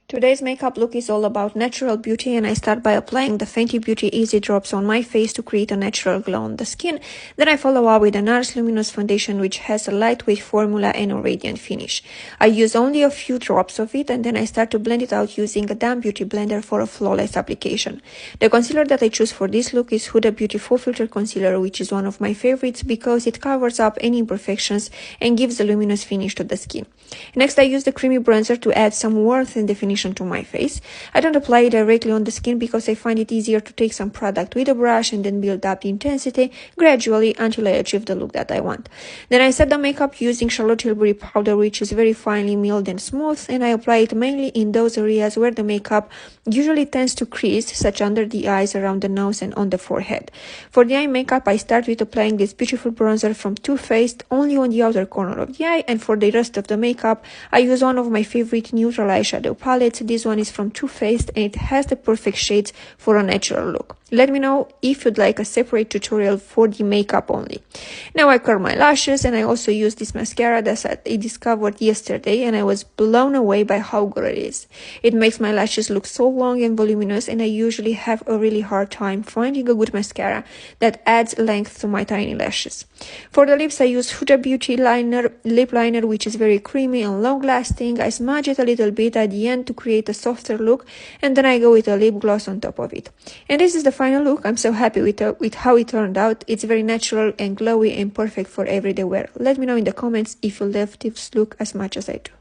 Today's makeup look is all about natural beauty, and I start by applying the Fenty Beauty Easy Drops on my face to create a natural glow on the skin. Then I follow up with the NARS Luminous Foundation, which has a lightweight formula and a radiant finish. I use only a few drops of it, and then I start to blend it out using a damp beauty blender for a flawless application. The concealer that I choose for this look is Huda Beauty Full Filter Concealer, which is one of my favorites because it covers up any imperfections and gives a luminous finish to the skin. Next, I use the creamy bronzer to add some warmth and definition to my face. I don't apply it directly on the skin because I find it easier to take some product with a brush and then build up the intensity gradually until I achieve the look that I want. Then I set the makeup using Charlotte Tilbury powder, which is very finely milled and smooth, and I apply it mainly in those areas where the makeup usually tends to crease, such under the eyes, around the nose, and on the forehead. For the eye makeup, I start with applying this beautiful bronzer from Too Faced only on the outer corner of the eye, and for the rest of the makeup, I use one of my favorite neutral eyeshadow palettes. This one is from Too Faced and it has the perfect shades for a natural look. Let me know if you'd like a separate tutorial for the makeup only. Now I curl my lashes, and I also use this mascara that I discovered yesterday, and I was blown away by how good it is. It makes my lashes look so long and voluminous, and I usually have a really hard time finding a good mascara that adds length to my tiny lashes. For the lips, I use Huda Beauty lip liner, which is very creamy and long lasting. I smudge it a little bit at the end to create a softer look, and then I go with a lip gloss on top of it. And this is the final look. I'm so happy with how it turned out. It's very natural and glowy and perfect for everyday wear. Let me know in the comments if you love this look as much as I do.